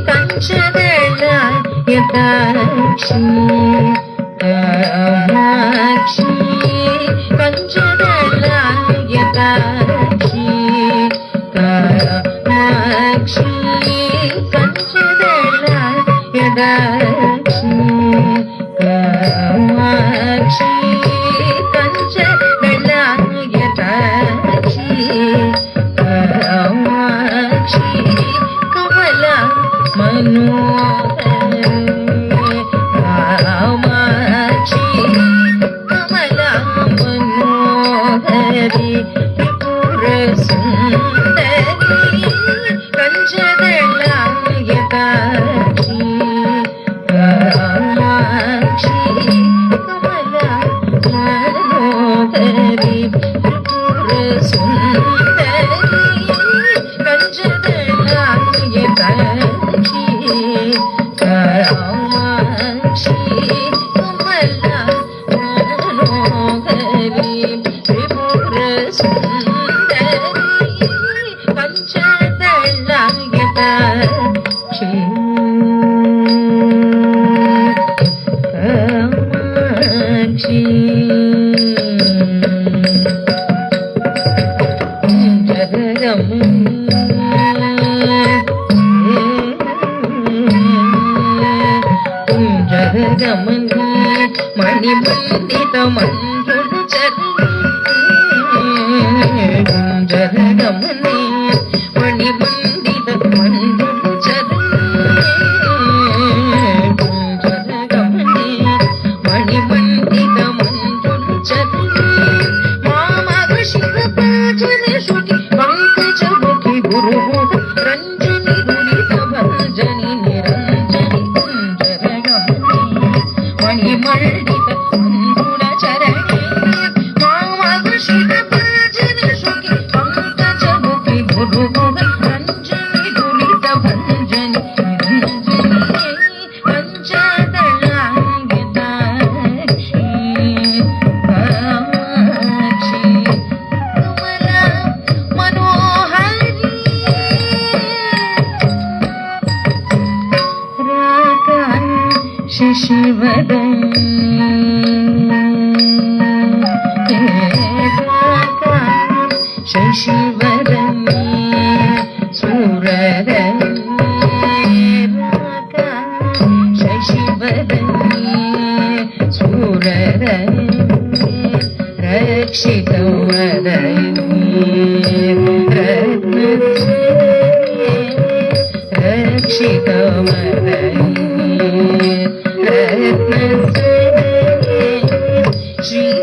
ಕಂಚದಳ ಯದಾಕ್ಷಿ ಕಾಮಾಕ್ಷಿ ಕಂಚದಳ ಯದಾಕ್ಷಿ ಕಾಮಾಕ್ಷಿ ಕಂಚದಳ ಯದಾಕ್ಷಿ ಕಾಮಾಕ್ಷಿ ಕಂಚದಳ ಯದಾಕ್ಷಿ ಕಾಮಾಕ್ಷಿ ಕಮಲ ಮನೋಹರ ಕಾಮಾಕ್ಷಿ ಕಮಲ ಮನೋಹರಿ ತ್ರಿಪುರ ಸುಂದರಿ ಕಂಚದಳ ಯದಾಕ್ಷಿ ಕಾಮಾಕ್ಷಿ ಕಮಲ ಮನೋಹರಿ ತ್ರಿಪುರ ಸುಂದರಿ ಕಂಚದಳ ಯದಾಕ್ಷಿ ಕಾಮಾಕ್ಷಿ ಕಮಲ ಮನೋಹರಿ ತ್ರಿಪುರ ಸುಂದರಿ ಕಂಚದಳ ಯದಾಕ್ಷಿ ಕಾಮಾಕ್ಷಿ జగమని మణిమండిత మంజుడు జగమని మణిమండిత మంజుడు జగమని మణిమండిత మంజుడు మామగ శివ పాజన శుకి పంకజముఖి గురుముఖ రంజని గురిత భంజని నిరంజని మణిమండిత మంజుడ చరణి మామగ శివ పాజన శుకి పంకజముఖి గురుముఖ రంజని గురిత భంజని నిరంజని పంచదళ యదాక్షి కామాక్షి కమల మనోహరి రాకాన్ శశివదని రాకాన్ శశివదని సూరరని రాకాన్ శశివదని సూరరని రక్షితవదని రక్షితవదని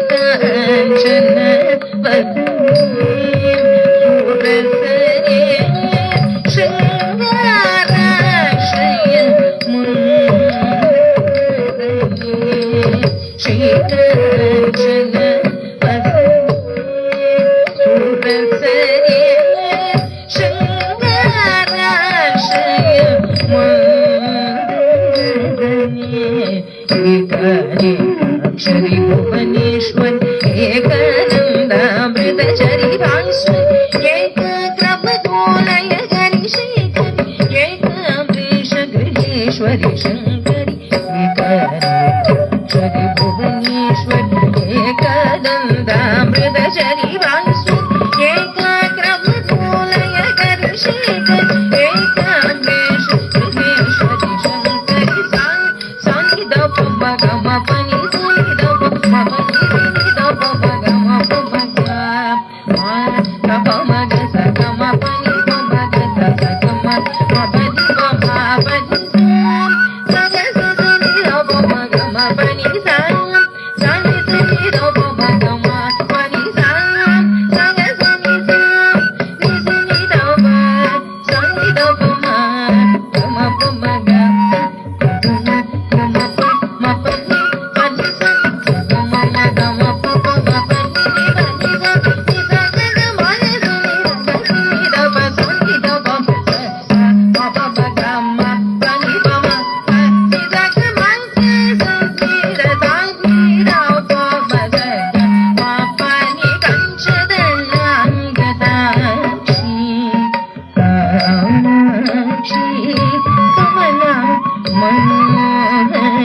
శ్రీకాంచన శృంగారాశ్రయ శ్రీకాంచన సురసరే శృంగారాశ్రయ అక్షరి భువనేశ్వర్ ఏకానందామృతచరి భాస్వర్ ఏకాగ్రపదోలయ గరిశేఖరి ఏకాంబరీష గృహేశ్వరి శంకరి అక్షరి భువనేశ్వర్ ఏకానందామృతచరి భాస్వర్ ఏకాగ్రపదోలయ గరిశేఖరి ఏకాంబరీష గృహేశ్వరి శంకరి సాంగిద గమ పని సాంగిద మమ నిద గమ పమ గమ మగ సగమ పని మగ సగమ మబని మమ పని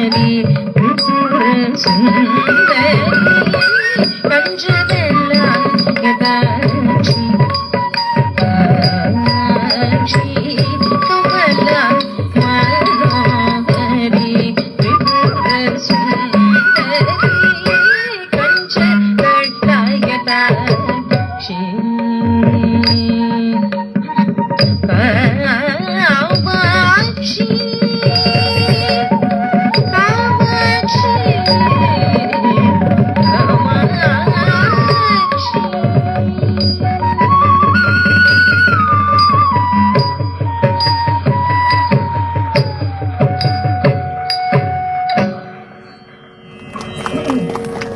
ತ್ರಿಪುರ ಸುಂದರಿ ಪಂಚದ